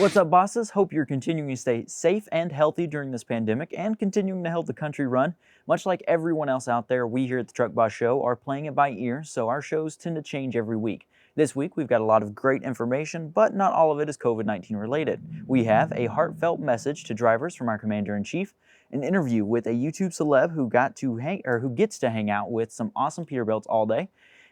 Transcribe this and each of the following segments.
What's up, bosses? Hope you're continuing to stay safe and healthy during this pandemic and continuing to help the country run. Much like everyone else out there, we here at the Truck Boss Show are playing it by ear, so our shows tend to change every week. This week, we've got a lot of great information, but not all of it is COVID-19 related. We have a heartfelt message to drivers from our Commander-in-Chief, an interview with a YouTube celeb who gets to hang out with some awesome Peterbilts all day,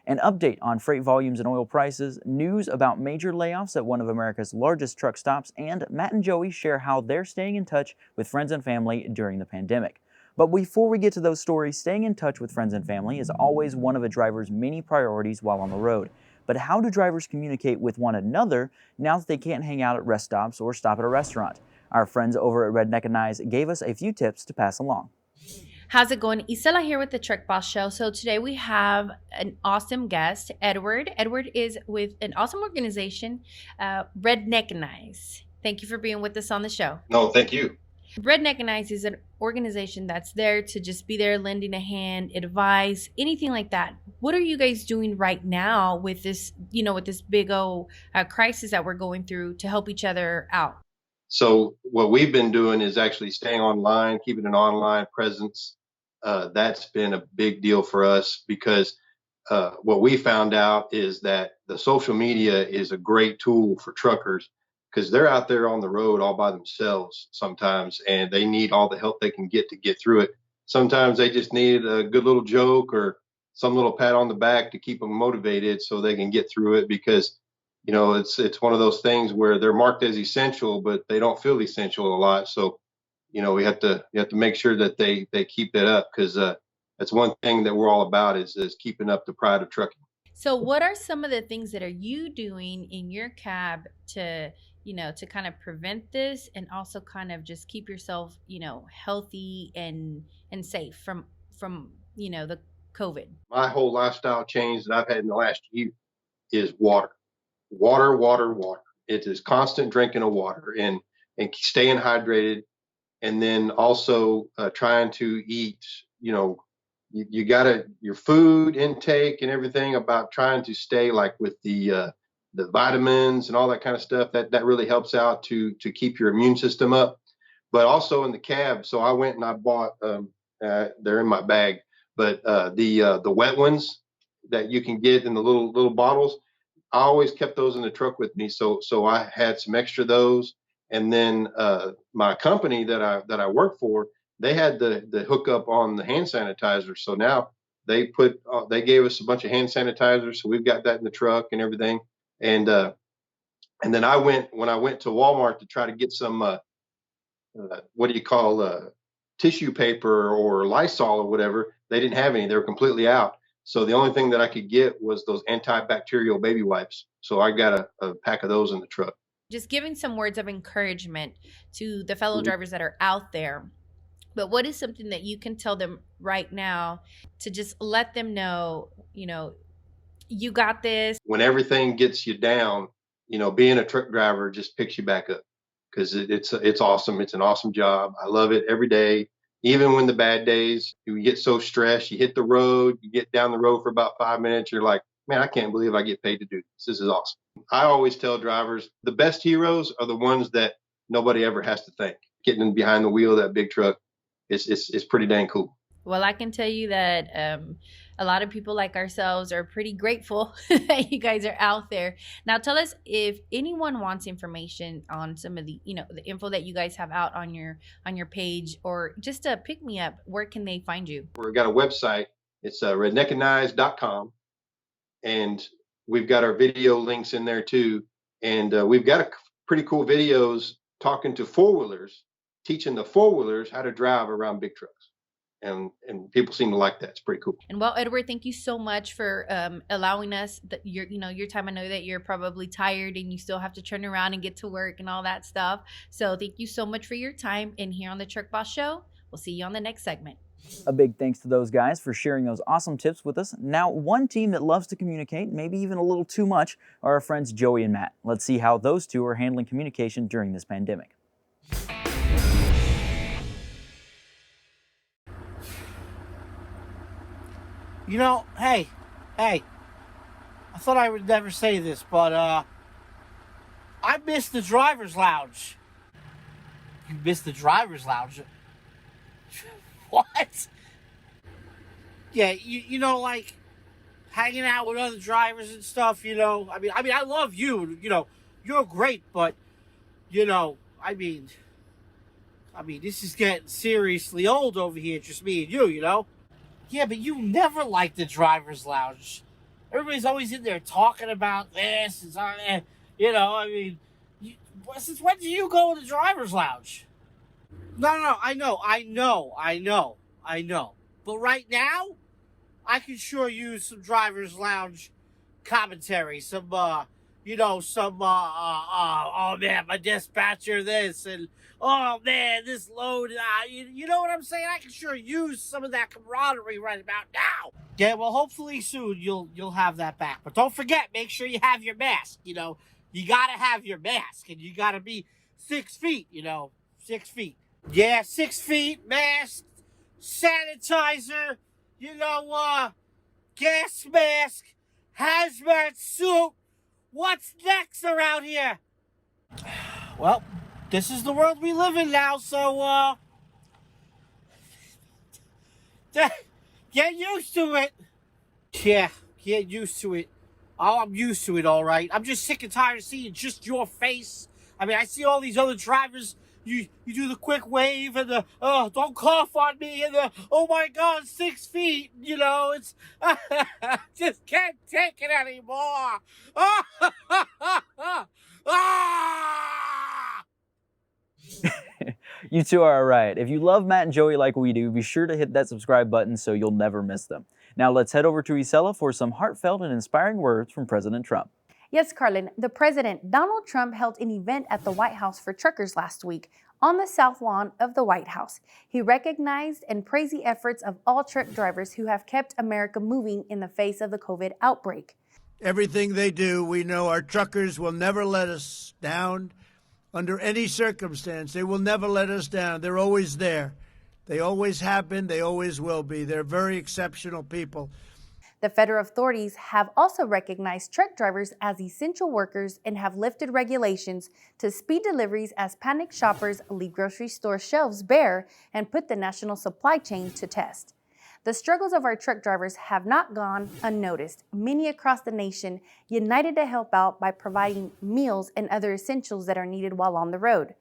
an update on freight volumes and oil prices, news about major layoffs at one of America's largest truck stops, and Matt and Joey share how they're staying in touch with friends and family during the pandemic. But before we get to those stories, staying in touch with friends and family is always one of a driver's many priorities while on the road. But how do drivers communicate with one another now that they can't hang out at rest stops or stop at a restaurant? Our friends over at Redneckanize gave us a few tips to pass along. How's it going? Rossella here with the Truck Boss Show. So today we have an awesome guest, Edward. Edward is with an awesome organization, Redneckanize. Thank you for being with us on the show. No, thank you. Redneckanize is an organization that's there to just be there, lending a hand, advice, anything like that. What are you guys doing right now with this, with this big old crisis that we're going through to help each other out? So what we've been doing is actually staying online, keeping an online presence. That's been a big deal for us because what we found out is that the social media is a great tool for truckers because they're out there on the road all by themselves sometimes, and they need all the help they can get to get through it. Sometimes they just need a good little joke or some little pat on the back to keep them motivated so they can get through it because it's one of those things where they're marked as essential, but they don't feel essential a lot. So, we have to make sure that they keep that up because that's one thing that we're all about is keeping up the pride of trucking. So what are some of the things that are you doing in your cab to kind of prevent this and also kind of just keep yourself, healthy and safe from the COVID? My whole lifestyle change that I've had in the last year is water. Water. It is constant drinking of water and staying hydrated. And then also trying to eat, you got your food intake and everything about trying to stay like with the vitamins and all that kind of stuff. That really helps out to keep your immune system up. But also in the cab, so I went and I bought, they're in my bag, but the wet ones that you can get in the little bottles, I always kept those in the truck with me. So I had some extra those. And then my company that I work for, they had the hookup on the hand sanitizer. So now they gave us a bunch of hand sanitizer. So we've got that in the truck and everything. And then when I went to Walmart to try to get some tissue paper or Lysol or whatever, they didn't have any. They were completely out. So the only thing that I could get was those antibacterial baby wipes. So I got a pack of those in the truck. Just giving some words of encouragement to the fellow drivers that are out there. But what is something that you can tell them right now to just let them know, you got this? When everything gets you down, being a truck driver just picks you back up because it's awesome. It's an awesome job. I love it every day. Even when the bad days, you get so stressed, you hit the road, you get down the road for about 5 minutes, you're like, man, I can't believe I get paid to do this. This is awesome. I always tell drivers the best heroes are the ones that nobody ever has to thank. Getting behind the wheel of that big truck is pretty dang cool. Well, I can tell you that a lot of people like ourselves are pretty grateful that you guys are out there. Now, tell us if anyone wants information on some of the, the info that you guys have out on your page or just to pick me up, where can they find you? We've got a website. It's redneckanize.com. And we've got our video links in there too. And we've got pretty cool videos talking to four-wheelers, teaching the four-wheelers how to drive around big trucks. And people seem to like that. It's pretty cool. And well, Edward, thank you so much for allowing us your time. I know that you're probably tired and you still have to turn around and get to work and all that stuff. So thank you so much for your time. And here on the Truck Boss Show, we'll see you on the next segment. A big thanks to those guys for sharing those awesome tips with us. Now, one team that loves to communicate, maybe even a little too much, are our friends Joey and Matt. Let's see how those two are handling communication during this pandemic. Hey, I thought I would never say this, but I miss the driver's lounge. You miss the driver's lounge? What? Yeah, you know, like hanging out with other drivers and stuff. You know, I mean, I love you. You know, you're great, but you know, I mean, this is getting seriously old over here. Just me and you. You know. Yeah, but you never liked the driver's lounge. Everybody's always in there talking about this and you know. I mean, since when do you go to the driver's lounge? No, I know. But right now, I can sure use some driver's lounge commentary. Oh man, my dispatcher this, and oh man, this load. You know what I'm saying? I can sure use some of that camaraderie right about now. Yeah, well, hopefully soon you'll have that back. But don't forget, make sure you have your mask. You know, you gotta have your mask, and you gotta be 6 feet. You know, 6 feet. Yeah, 6 feet, mask, sanitizer, gas mask, hazmat suit. What's next around here? Well, this is the world we live in now, so, get used to it. Yeah, get used to it. Oh, I'm used to it, all right. I'm just sick and tired of seeing just your face. I mean, I see all these other drivers. You do the quick wave and the, oh, don't cough on me, and the, oh my God, 6 feet, you know, it's, just can't take it anymore. You two are alright. If you love Matt and Joey like we do, be sure to hit that subscribe button so you'll never miss them. Now let's head over to Rossella for some heartfelt and inspiring words from President Trump. Yes, Carlin, the President, Donald Trump, held an event at the White House for truckers last week on the South Lawn of the White House. He recognized and praised the efforts of all truck drivers who have kept America moving in the face of the COVID outbreak. Everything they do, we know our truckers will never let us down under any circumstance. They will never let us down. They're always there. They always have been. They always will be. They're very exceptional people. The federal authorities have also recognized truck drivers as essential workers and have lifted regulations to speed deliveries as panicked shoppers leave grocery store shelves bare and put the national supply chain to test. The struggles of our truck drivers have not gone unnoticed. Many across the nation united to help out by providing meals and other essentials that are needed while on the road.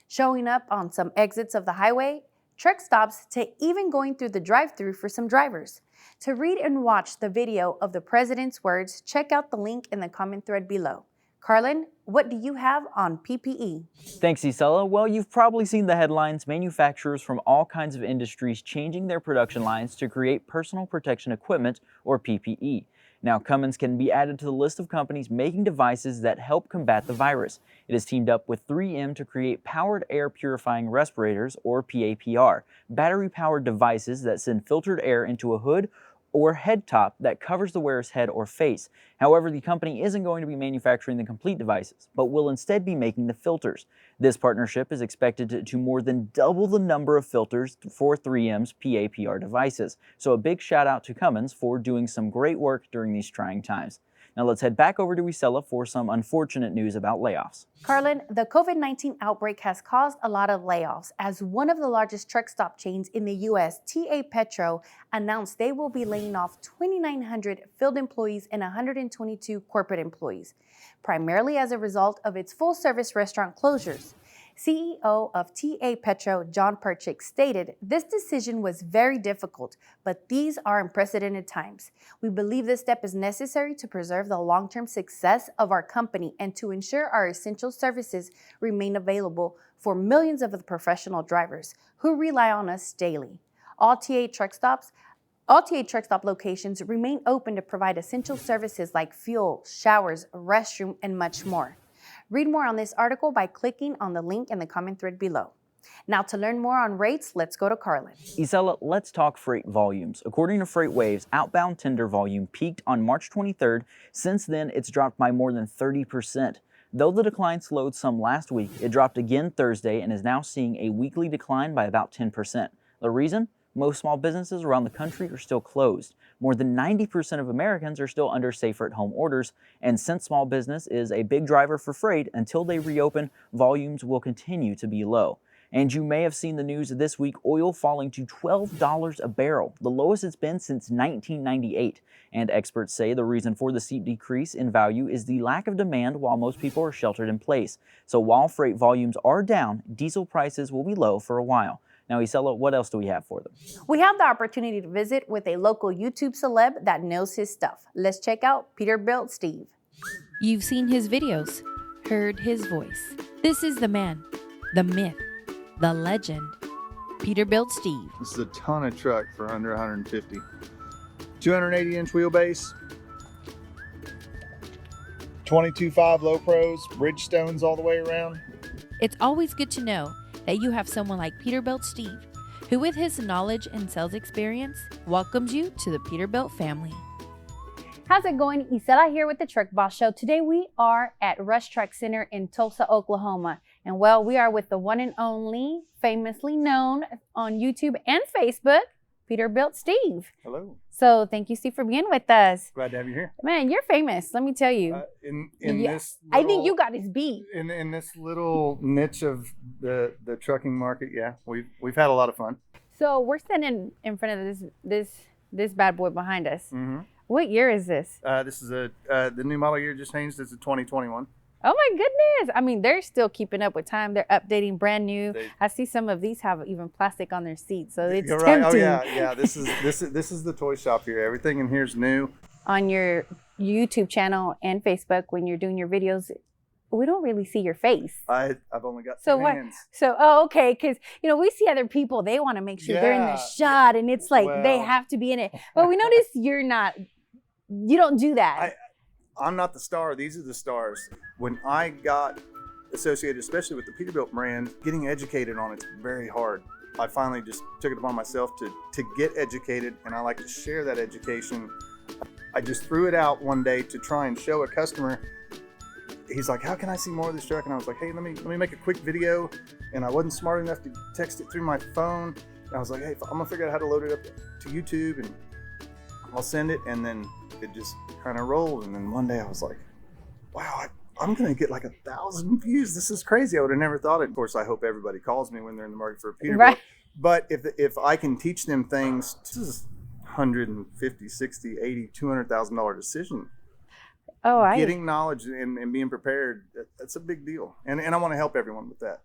Showing up on some exits of the highway, truck stops, to even going through the drive-thru for some drivers. To read and watch the video of the President's words, check out the link in the comment thread below. Carlin, what do you have on PPE? Thanks, Rossella. Well, you've probably seen the headlines. Manufacturers from all kinds of industries changing their production lines to create personal protection equipment, or PPE. Now, Cummins can be added to the list of companies making devices that help combat the virus. It has teamed up with 3M to create powered air purifying respirators, or PAPR, battery-powered devices that send filtered air into a hood or head top that covers the wearer's head or face. However, the company isn't going to be manufacturing the complete devices, but will instead be making the filters. This partnership is expected to more than double the number of filters for 3M's PAPR devices. So a big shout out to Cummins for doing some great work during these trying times. Now let's head back over to Rossella for some unfortunate news about layoffs. Carlin, the COVID-19 outbreak has caused a lot of layoffs as one of the largest truck stop chains in the U.S., TA Petro, announced they will be laying off 2,900 field employees and 122 corporate employees, primarily as a result of its full-service restaurant closures. CEO of TA Petro, John Perchik, stated, "This decision was very difficult, but these are unprecedented times. We believe this step is necessary to preserve the long-term success of our company and to ensure our essential services remain available for millions of the professional drivers who rely on us daily. All TA truck stop locations remain open to provide essential services like fuel, showers, restroom, and much more." Read more on this article by clicking on the link in the comment thread below. Now, to learn more on rates, let's go to Carlin. Rossella, let's talk freight volumes. According to FreightWaves, outbound tender volume peaked on March 23rd. Since then, it's dropped by more than 30%. Though the decline slowed some last week, it dropped again Thursday and is now seeing a weekly decline by about 10%. The reason? most small businesses around the country are still closed. More than 90% of Americans are still under safer-at-home orders, and since small business is a big driver for freight, until they reopen, volumes will continue to be low. And you may have seen the news this week, oil falling to $12 a barrel, the lowest it's been since 1998. And experts say the reason for the steep decrease in value is the lack of demand while most people are sheltered in place. So while freight volumes are down, diesel prices will be low for a while. Now, Rossella, what else do we have for them? We have the opportunity to visit with a local YouTube celeb that knows his stuff. Let's check out Peterbilt Steve. You've seen his videos, heard his voice. This is the man, the myth, the legend, Peterbilt Steve. This is a ton of truck for under 150. 280-inch wheelbase, 22.5 low pros, Bridgestones all the way around. It's always good to know that you have someone like Peterbilt Steve, who with his knowledge and sales experience, welcomes you to the Peterbilt family. How's it going? Isela here with the Truck Boss Show. Today we are at Rush Truck Center in Tulsa, Oklahoma. And well, we are with the one and only, famously known on YouTube and Facebook, Peterbilt Steve. Hello. So thank you, Steve, for being with us. Glad to have you here. Man, you're famous, let me tell you. This I think you got his beat. In this little niche of the trucking market, yeah, we've had a lot of fun. So we're standing in front of this bad boy behind us. Mm-hmm. What year is this? This is the new model year just changed. It's a 2021. Oh my goodness. I mean, they're still keeping up with time. They're updating, brand new. I see some of these have even plastic on their seats, so it's tempting. Right. Oh yeah. This is the toy shop here. Everything in here is new. On your YouTube channel and Facebook, when you're doing your videos, we don't really see your face. I've only got two hands. Okay, because we see other people, they want to make sure they're in the shot, and it's like they have to be in it. But we notice you're not. You don't do that. I'm not the star. These are the stars. When I got associated, especially with the Peterbilt brand, getting educated on it's very hard. I finally just took it upon myself to get educated, and I like to share that education. I just threw it out one day to try and show a customer. He's like, "How can I see more of this truck?" And I was like, "Hey, let me make a quick video." And I wasn't smart enough to text it through my phone. And I was like, "Hey, I'm gonna figure out how to load it up to YouTube, and I'll send it." And then it just kind of rolled. And then one day I was like, wow, I'm going to get like 1,000 views. This is crazy. I would have never thought it. Of course, I hope everybody calls me when they're in the market for a Peterbilt. Right. But if I can teach them things, this is $150,000, $60,000, $80,000, $200,000 decision. Getting knowledge and being prepared, that's a big deal. And I want to help everyone with that.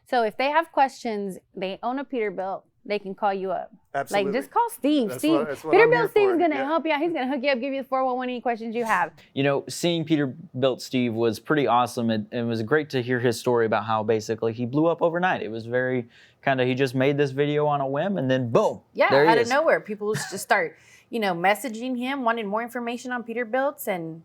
So if they have questions, they own a Peterbilt, they can call you up. Absolutely. Like, just call Steve. That's Steve, what Peterbilt Steve is going to help you out. He's going to hook you up, give you the 411 any questions you have. Seeing Peterbilt Steve was pretty awesome. It was great to hear his story about how basically he blew up overnight. It was very he just made this video on a whim, and then boom. Yeah, out of nowhere, people just start, messaging him, wanting more information on Peterbilts, and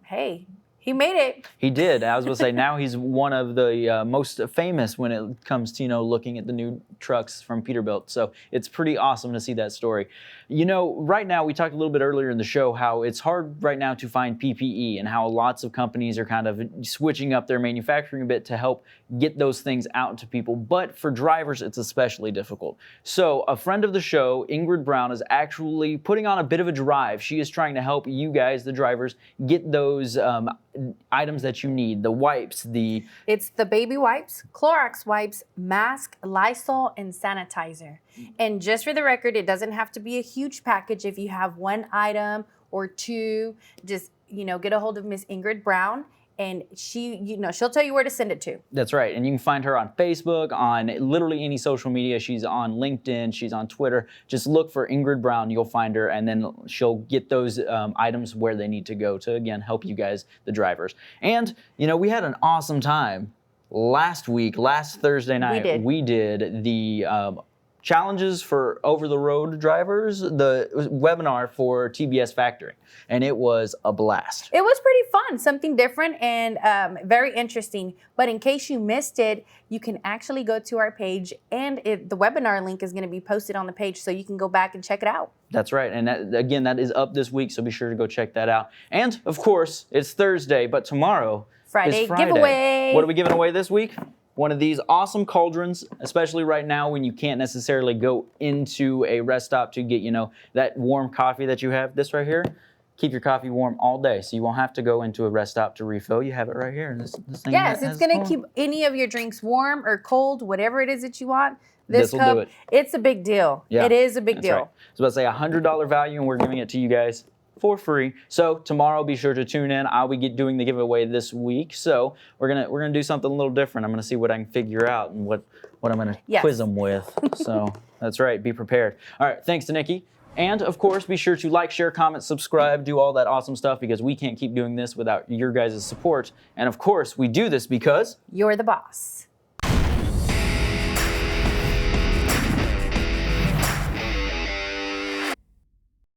hey, he made it. He did. I was going to say, now he's one of the most famous when it comes to, looking at the new trucks from Peterbilt. So it's pretty awesome to see that story. Right now, we talked a little bit earlier in the show how it's hard right now to find PPE and how lots of companies are kind of switching up their manufacturing a bit to help get those things out to people. But for drivers, it's especially difficult. So a friend of the show, Ingrid Brown, is actually putting on a bit of a drive. She is trying to help you guys, the drivers, get those items that you need, the wipes, It's the baby wipes, Clorox wipes, mask, Lysol, and sanitizer. And just for the record, it doesn't have to be a huge package. If you have one item or two, just, get a hold of Miss Ingrid Brown, and she'll tell you where to send it to. That's right. And you can find her on Facebook, on literally any social media. She's on LinkedIn. She's on Twitter. Just look for Ingrid Brown. You'll find her, and then she'll get those items where they need to go to, again, help you guys, the drivers. And, we had an awesome time last Thursday night. We did the challenges for over-the-road drivers, the webinar for TBS Factoring, and it was a blast. It was pretty fun, something different and very interesting. But in case you missed it, you can actually go to our page, and the webinar link is going to be posted on the page, so you can go back and check it out. That's right, and that is up this week, so be sure to go check that out. And of course, it's Thursday, but tomorrow is Friday. Giveaway. What are we giving away this week? one of these awesome cauldrons, especially right now when you can't necessarily go into a rest stop to get, that warm coffee that you have. This right here, keep your coffee warm all day, so you won't have to go into a rest stop to refill. You have it right here. This thing Yes, it's going to cold. keep any of your drinks warm or cold, whatever it is that you want. This This'll cup, do it. it's a big deal. Yeah, it is a big That's deal. right. I was about to say $100 value, and we're giving it to you guys for free. So tomorrow, be sure to tune in. I'll be doing the giveaway this week. So we're gonna do something a little different. I'm gonna see what I can figure out and what I'm gonna quiz them with. So that's right. Be prepared. All right. Thanks to Nikki. And of course, be sure to like, share, comment, subscribe, do all that awesome stuff, because we can't keep doing this without your guys' support. And of course, we do this because You're the boss.